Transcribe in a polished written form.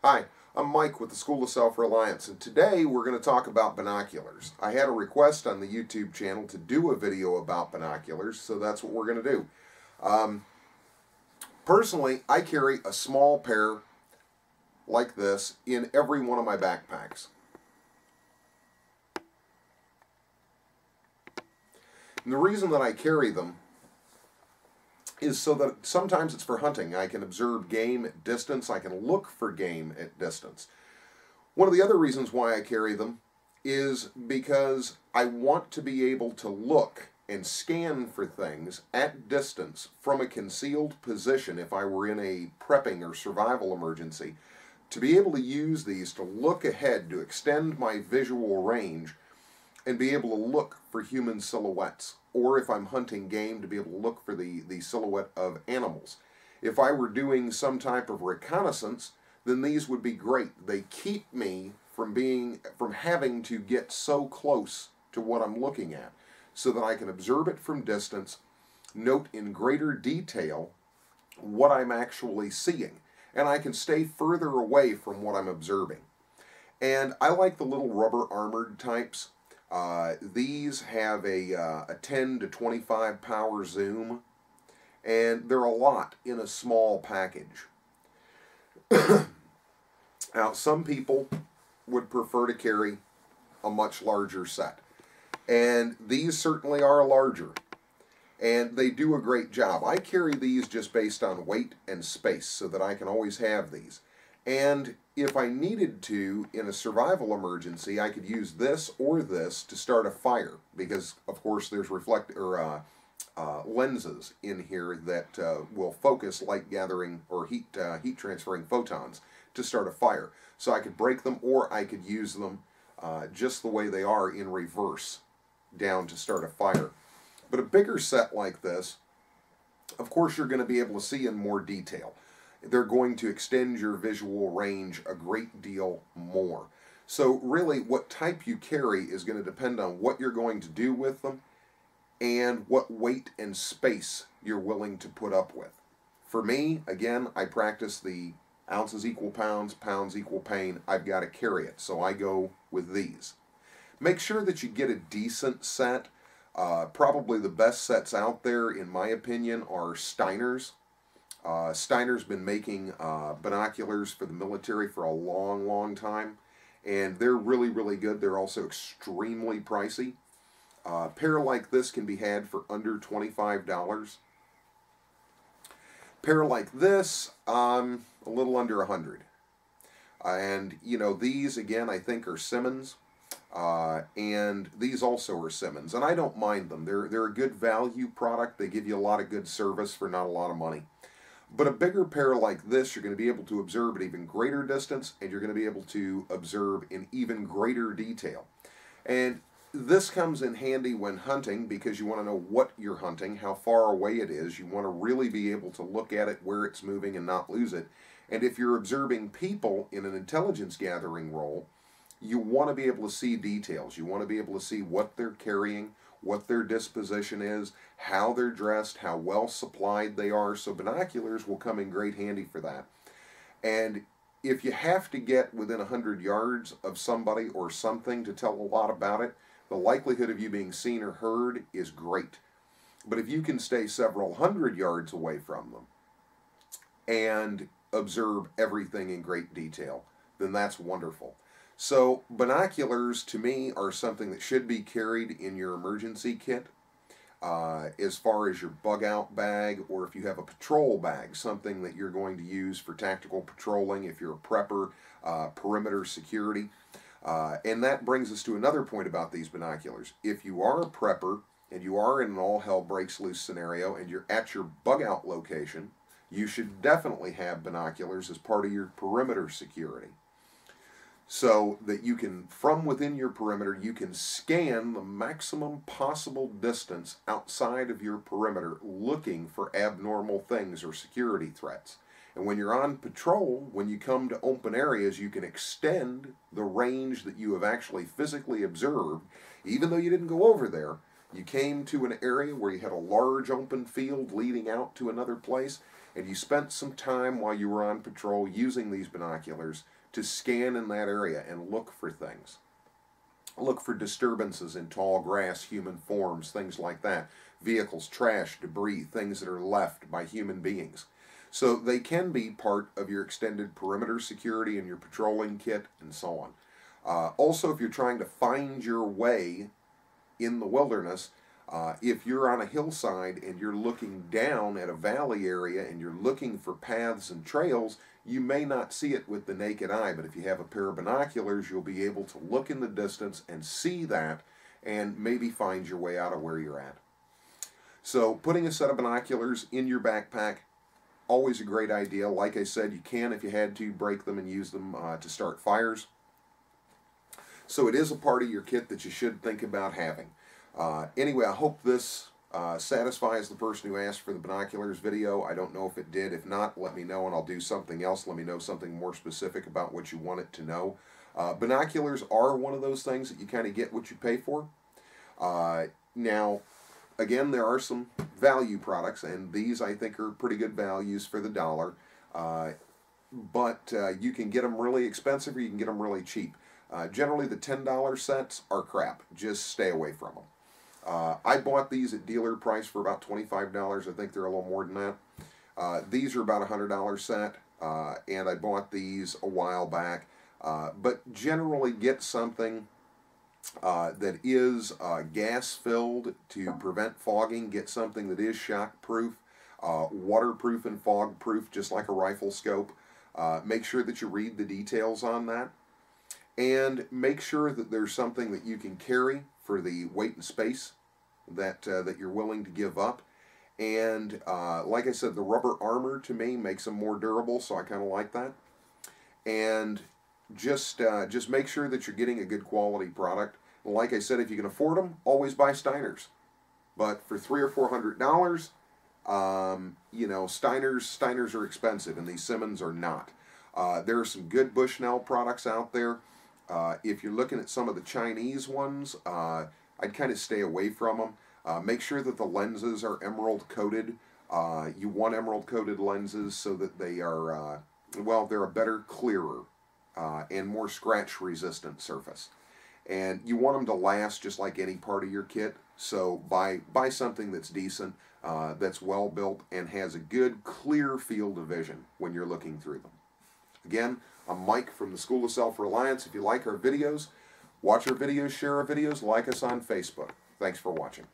Hi, I'm Mike with the School of Self-Reliance, and today we're going to talk about binoculars. I had a request on the YouTube channel to do a video about binoculars, so that's what we're going to do. Personally, I carry a small pair like this in every one of my backpacks. And the reason that I carry them is so that sometimes it's for hunting. I can observe game at distance. I can look for game at distance. One of the other reasons why I carry them is because I want to be able to look and scan for things at distance from a concealed position if I were in a prepping or survival emergency, to be able to use these to look ahead, to extend my visual range and be able to look for human silhouettes, or if I'm hunting game, to be able to look for the silhouette of animals. If I were doing some type of reconnaissance, then these would be great. They keep me from having to get so close to what I'm looking at, so that I can observe it from distance, note in greater detail what I'm actually seeing, and I can stay further away from what I'm observing. And I like the little rubber armored types. These have a 10 to 25 power zoom, and they're a lot in a small package. Now, some people would prefer to carry a much larger set, and these certainly are larger, and they do a great job. I carry these just based on weight and space so that I can always have these. And if I needed to, in a survival emergency, I could use this or this to start a fire, because of course there's lenses in here that will focus light gathering or heat transferring photons to start a fire. So I could break them, or I could use them just the way they are in reverse down to start a fire. But a bigger set like this, of course, you're going to be able to see in more detail. They're going to extend your visual range a great deal more. So really, what type you carry is going to depend on what you're going to do with them and what weight and space you're willing to put up with. For me, again, I practice the ounces equal pounds, pounds equal pain. I've got to carry it, so I go with these. Make sure that you get a decent set. Probably the best sets out there, in my opinion, are Steiner's. Steiner's been making binoculars for the military for a long, long time, and they're really, really good. They're also extremely pricey. A pair like this can be had for under $25. A pair like this, a little under $100. And, you know, these, again, I think are Simmons. And these also are Simmons, and I don't mind them. They're a good value product. They give you a lot of good service for not a lot of money. But a bigger pair like this, you're going to be able to observe at even greater distance, and you're going to be able to observe in even greater detail. And this comes in handy when hunting, because you want to know what you're hunting, how far away it is. You want to really be able to look at it where it's moving and not lose it. And if you're observing people in an intelligence gathering role, you want to be able to see details. You want to be able to see what they're carrying, what their disposition is, how they're dressed, how well supplied they are. So binoculars will come in great handy for that. And if you have to get within 100 yards of somebody or something to tell a lot about it, the likelihood of you being seen or heard is great. But if you can stay several hundred yards away from them and observe everything in great detail, then that's wonderful. So binoculars, to me, are something that should be carried in your emergency kit, as far as your bug-out bag, or if you have a patrol bag, something that you're going to use for tactical patrolling, if you're a prepper, perimeter security. And that brings us to another point about these binoculars. If you are a prepper and you are in an all-hell-breaks-loose scenario and you're at your bug-out location, you should definitely have binoculars as part of your perimeter security, so that you can, from within your perimeter, you can scan the maximum possible distance outside of your perimeter, looking for abnormal things or security threats. And when you're on patrol, when you come to open areas, you can extend the range that you have actually physically observed. Even though you didn't go over there, you came to an area where you had a large open field leading out to another place, and you spent some time while you were on patrol using these binoculars to scan in that area and look for things. Look for disturbances in tall grass, human forms, things like that. Vehicles, trash, debris, things that are left by human beings. So they can be part of your extended perimeter security and your patrolling kit and so on. Also, if you're trying to find your way in the wilderness, if you're on a hillside and you're looking down at a valley area and you're looking for paths and trails, you may not see it with the naked eye, but if you have a pair of binoculars, you'll be able to look in the distance and see that and maybe find your way out of where you're at. So putting a set of binoculars in your backpack, always a great idea. Like I said, you can, if you had to, break them and use them to start fires. So it is a part of your kit that you should think about having. Anyway, I hope this satisfies the person who asked for the binoculars video. I don't know if it did. If not, let me know and I'll do something else. Let me know something more specific about what you want it to know. Binoculars are one of those things that you kind of get what you pay for. Now, again, there are some value products, and these I think are pretty good values for the dollar. But you can get them really expensive or you can get them really cheap. Generally, the $10 sets are crap. Just stay away from them. I bought these at dealer price for about $25. I think they're a little more than that. These are about a $100 set, and I bought these a while back. But generally get something that is gas-filled to prevent fogging. Get something that is shock-proof, waterproof and fog-proof, just like a rifle scope. Make sure that you read the details on that. And make sure that there's something that you can carry for the weight and space that that you're willing to give up. And like I said, the rubber armor to me makes them more durable, so I kind of like that. And just make sure that you're getting a good quality product. Like I said, if you can afford them, always buy Steiner's. But for $300 or $400, you know, Steiner's are expensive, and these Simmons are not. There are some good Bushnell products out there. If you're looking at some of the Chinese ones, I'd kind of stay away from them. Make sure that the lenses are emerald coated. You want emerald coated lenses so that they are, well, they're a better, clearer, and more scratch resistant surface. And you want them to last just like any part of your kit. So buy something that's decent, that's well built, and has a good, clear field of vision when you're looking through them. Again, I'm Mike from the School of Self-Reliance. If you like our videos, watch our videos, share our videos, like us on Facebook. Thanks for watching.